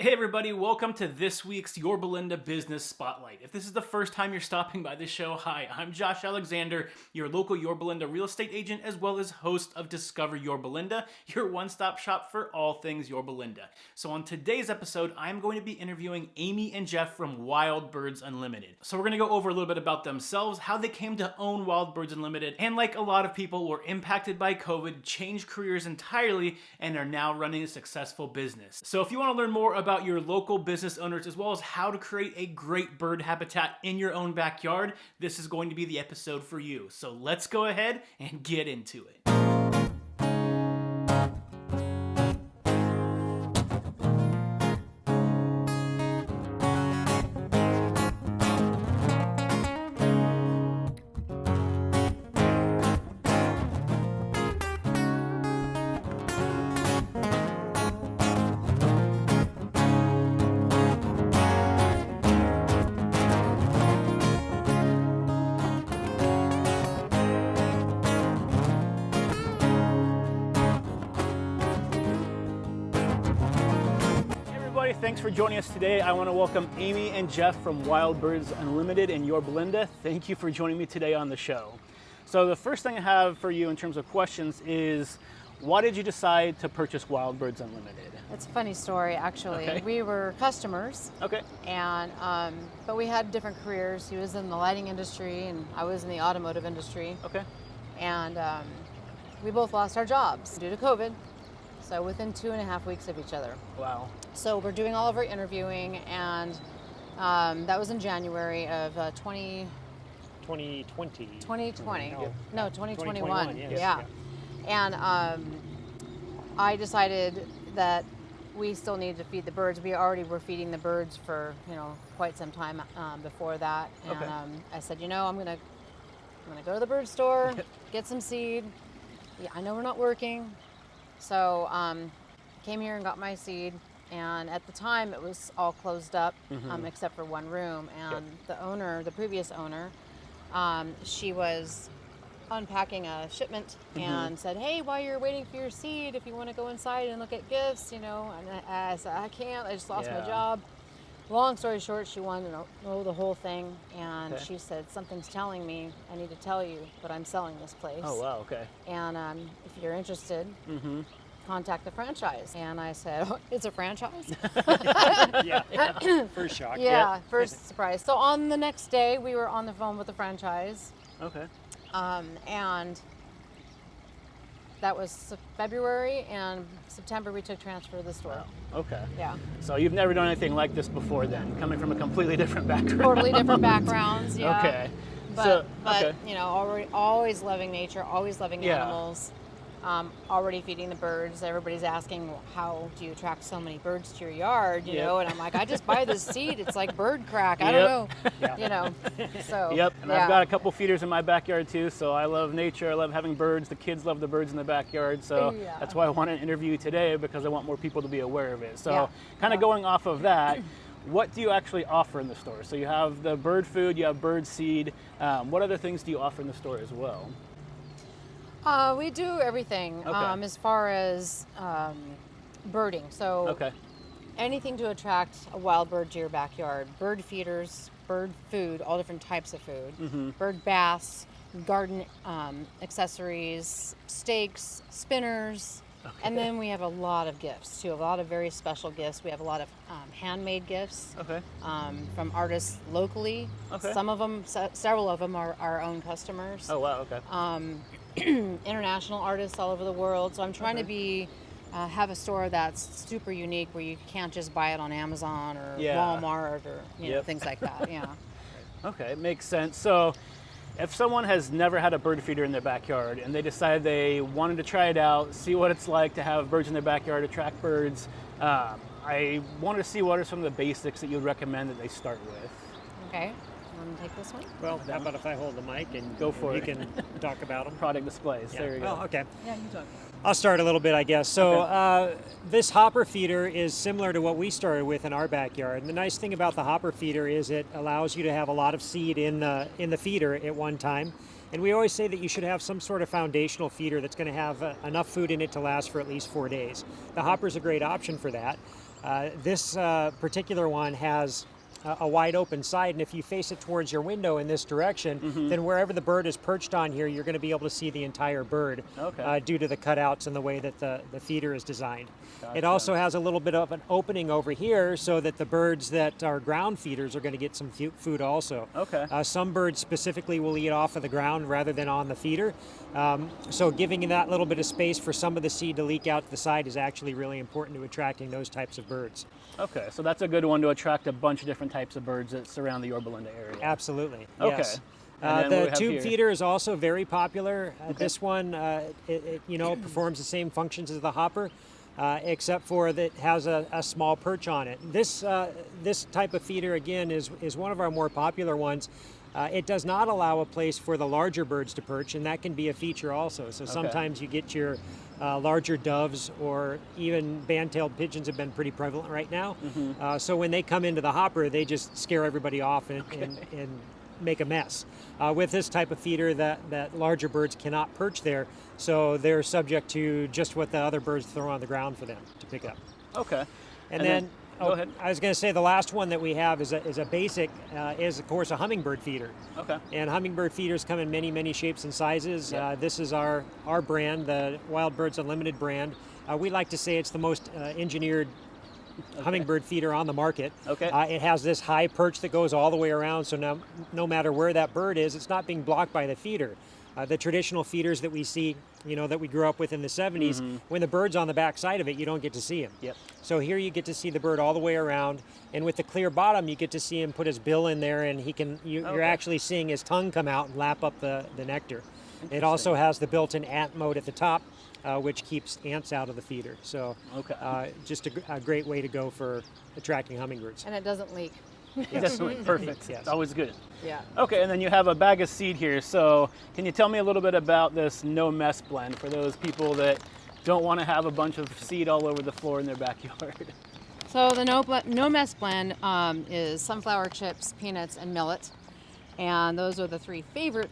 Hey everybody, welcome to this week's Yorba Linda Business Spotlight. If this is the first time you're stopping by this show, hi, I'm Josh Alexander, your local Yorba Linda real estate agent as well as host of Discover Yorba Linda, your one-stop shop for all things Yorba Linda. So on today's episode, I'm going to be interviewing Amy and Jeff from Birds Unlimited. So we're going to go over a little bit about themselves, how they came to own Birds Unlimited, and like a lot of people were impacted by COVID, changed careers entirely, and are now running a successful business. So if you want to learn more about your local business owners as well as how to create a great bird habitat in your own backyard, this is going to be the episode for you. So let's go ahead and get into it. Thanks for joining us today. I want to welcome Amy and Jeff from Birds Unlimited in Yorba Linda. Thank you for joining me today on the show. So the first thing I have for you in terms of questions is, why did you decide to purchase Birds Unlimited? It's a funny story, actually. Okay. We were customers. Okay. And but we had different careers. He was in the lighting industry, and I was in the automotive industry. Okay. And we both lost our jobs due to COVID. So within 2.5 weeks of each other. Wow. So we're doing all of our interviewing, and that was in January of 2020. 2020. No, 2021. 2021, yes. Yeah. And I decided that we still needed to feed the birds. We already were feeding the birds for quite some time before that. And Okay. I said, I'm gonna go to the bird store, get some seed. Yeah, I know we're not working. So came here and got my seed, and at the time it was all closed up, except for one room. And the previous owner, she was unpacking a shipment and said, "Hey, while you're waiting for your seed, if you want to go inside and look at gifts, And I said, "I can't. I just lost my job." Long story short, she wanted to know the whole thing, and she said, "Something's telling me I need to tell you, but I'm selling this place. Oh, wow, okay. And if you're interested, contact the franchise." And I said, "Oh, it's a franchise?" Yeah. First shock. Yeah, first surprise. So on the next day, we were on the phone with the franchise. Okay. And that was February, and September we took transfer to the store. Wow. Okay. Yeah. So you've never done anything like this before then, coming from a completely different background. Totally different backgrounds, yeah. Okay. But okay. always loving nature, always loving animals. Already feeding the birds. Everybody's asking, well, how do you attract so many birds to your yard? You know, and I'm like, I just buy this seed. It's like bird crack. I don't know. So. Yep. And I've got a couple feeders in my backyard too. So I love nature. I love having birds. The kids love the birds in the backyard. So that's why I want to interview you today, because I want more people to be aware of it. So kind of going off of that, what do you actually offer in the store? So you have the bird food, you have bird seed. What other things do you offer in the store as well? We do everything as far as birding. So anything to attract a wild bird to your backyard. Bird feeders, bird food, all different types of food. Bird baths, garden accessories, stakes, spinners. And then we have a lot of gifts too, a lot of very special gifts. We have a lot of handmade gifts from artists locally. Some of them, several of them are our own customers. Oh, wow, okay. International artists all over the world. So I'm trying to have a store that's super unique, where you can't just buy it on Amazon or Walmart or things like that. Yeah. Okay, makes sense. So if someone has never had a bird feeder in their backyard and they decide they wanted to try it out, see what it's like to have birds in their backyard, attract birds, I wanted to see what are some of the basics that you would recommend that they start with. Okay. Want to take this one? Well, how about if I hold the mic and go for you it. can talk about them? Product displays. There you go. Oh, okay. Yeah, you talk. I'll start a little bit, I guess. So this hopper feeder is similar to what we started with in our backyard. And the nice thing about the hopper feeder is it allows you to have a lot of seed in the feeder at one time. And we always say that you should have some sort of foundational feeder that's going to have enough food in it to last for at least 4 days. The hopper's a great option for that. This particular one has a wide open side, and if you face it towards your window in this direction, then wherever the bird is perched on here, you're going to be able to see the entire bird due to the cutouts and the way that the feeder is designed. Gotcha. It also has a little bit of an opening over here so that the birds that are ground feeders are going to get some food also. Okay. Some birds specifically will eat off of the ground rather than on the feeder. So giving that little bit of space for some of the seed to leak out to the side is actually really important to attracting those types of birds. Okay, so that's a good one to attract a bunch of different types of birds that surround the Yorba Linda area. Absolutely. Okay. Yes. And then what we The have tube here. feeder is also very popular. This one, it performs the same functions as the hopper, except for that it has a small perch on it. This type of feeder again is one of our more popular ones. It does not allow a place for the larger birds to perch, and that can be a feature also. So sometimes you get your larger doves, or even band-tailed pigeons have been pretty prevalent right now. So when they come into the hopper, they just scare everybody off and make a mess. With this type of feeder, that larger birds cannot perch there, so they're subject to just what the other birds throw on the ground for them to pick up. Okay. And then go ahead. I was going to say the last one that we have is a basic, is of course a hummingbird feeder. Okay. And hummingbird feeders come in many shapes and sizes. This is our brand, the Wild Birds Unlimited brand. We like to say it's the most engineered hummingbird feeder on the market. Okay. It has this high perch that goes all the way around, so now no matter where that bird is, it's not being blocked by the feeder. The traditional feeders that we see, that we grew up with in the 70s, when the bird's on the back side of it, you don't get to see him. Yep. So here you get to see the bird all the way around, and with the clear bottom, you get to see him put his bill in there, and you're actually seeing his tongue come out and lap up the nectar. It also has the built-in ant mode at the top, which keeps ants out of the feeder. So just a great way to go for attracting hummingbirds. And it doesn't leak. Definitely perfect. Yes. Always good. Yeah. Okay, and then you have a bag of seed here. So can you tell me a little bit about this no mess blend for those people that don't want to have a bunch of seed all over the floor in their backyard? So the no mess blend is sunflower chips, peanuts, and millet, and those are the three favorite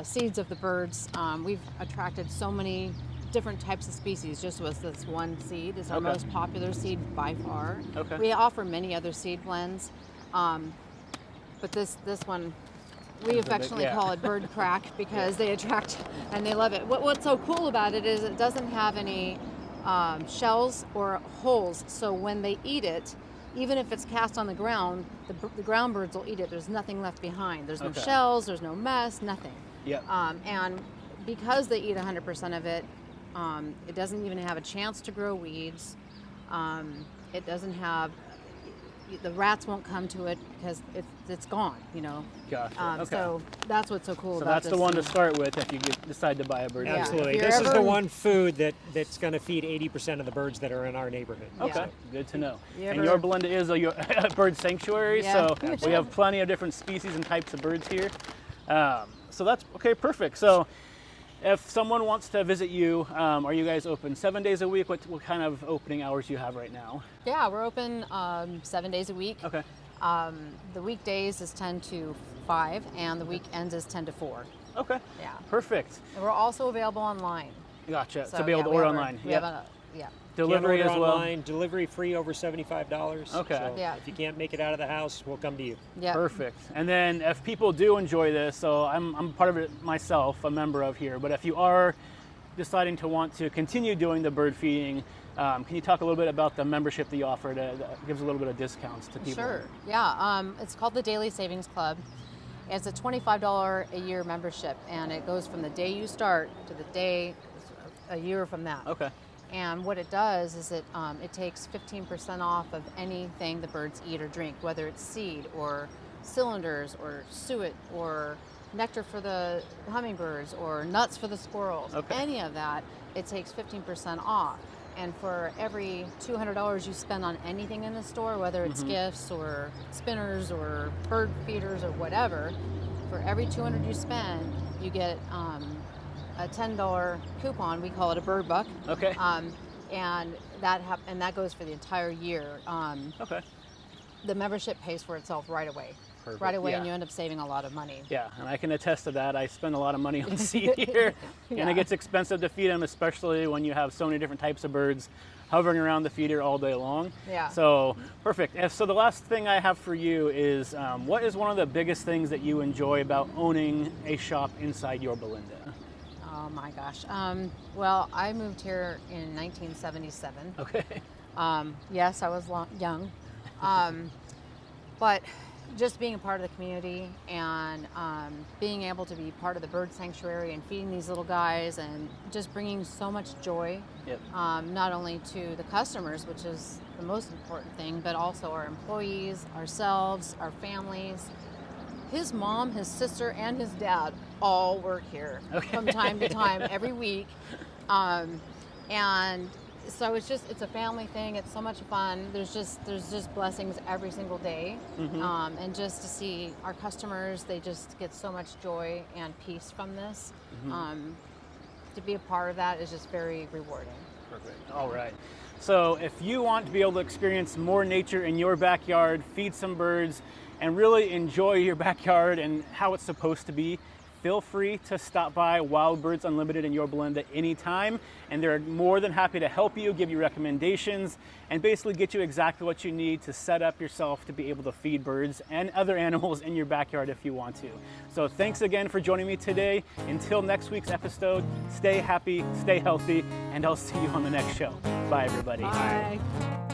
seeds of the birds. We've attracted so many different types of species just with this one seed. Is our most popular seed by far. Okay. We offer many other seed blends, but this one we affectionately call it bird crack because they attract and they love it. What's so cool about it is it doesn't have any shells or holes, so when they eat it, even if it's cast on the ground, the ground birds will eat it. There's nothing left behind. There's no shells, there's no mess, nothing. Yep. And because they eat 100% of it, it doesn't even have a chance to grow weeds. It doesn't have, the rats won't come to it because it's gone, Gotcha. So that's what's so cool So about that's this the one to seed. start with if you decide to buy a bird. Yeah. Absolutely. If you're This is the ever- one food that's going to feed 80% of the birds that are in our neighborhood. Okay, Yeah. good to know. You And ever- Yorba Linda is a bird sanctuary, Yeah. so we have plenty of different species and types of birds here. So that's okay, perfect. So if someone wants to visit you, are you guys open 7 days a week? What kind of opening hours do you have right now? Yeah, we're open 7 days a week. Okay. The weekdays is 10 to 5, and the weekends is 10 to 4. Okay. Yeah. Perfect. And we're also available online. Gotcha. So, to be able yeah, to we order have a- online. We Yep. have a, Delivery Can't as order well. online, delivery free over $75. Okay. So Yeah. if you can't make it out of the house, we'll come to you. yeah. Perfect. And then if people do enjoy this, so I'm part of it myself, a member of here, but if you are deciding to want to continue doing the bird feeding, can you talk a little bit about the membership that you offer that gives a little bit of discounts to people? Sure. Yeah. It's called the Daily Savings Club. It's a $25 a year membership, and it goes from the day you start to the day a year from that. Okay. And what it does is it takes 15% off of anything the birds eat or drink, whether it's seed or cylinders or suet or nectar for the hummingbirds or nuts for the squirrels. Okay. Any of that, it takes 15% off. And for every $200 you spend on anything in the store, whether it's gifts or spinners or bird feeders or whatever, for every $200 you spend, you get a $10 coupon. We call it a bird buck. Okay. And that goes for the entire year. Okay. the membership pays for itself right away. Perfect. Right away, Yeah. and you end up saving a lot of money. Yeah, and I can attest to that. I spend a lot of money on seed here, and Yeah. it gets expensive to feed them, especially when you have so many different types of birds hovering around the feeder all day long. Yeah. So, perfect. So the last thing I have for you is, what is one of the biggest things that you enjoy about owning a shop inside Yorba Linda? Oh my gosh. Well, I moved here in 1977. Okay. Yes, I was young, but just being a part of the community and being able to be part of the bird sanctuary and feeding these little guys and just bringing so much joy, Yep. not only to the customers, which is the most important thing, but also our employees, ourselves, our families. His mom, his sister, and his dad all work here from time to time every week. And so it's a family thing. It's so much fun. There's just blessings every single day. And just to see our customers, they just get so much joy and peace from this. To be a part of that is just very rewarding. Perfect. All right. So if you want to be able to experience more nature in your backyard, feed some birds, and really enjoy your backyard and how it's supposed to be, feel free to stop by Wild Birds Unlimited in Yorba Linda anytime, and they're more than happy to help you, give you recommendations, and basically get you exactly what you need to set up yourself to be able to feed birds and other animals in your backyard if you want to. So thanks again for joining me today. Until next week's episode, stay happy, stay healthy, and I'll see you on the next show. Bye, everybody. Bye.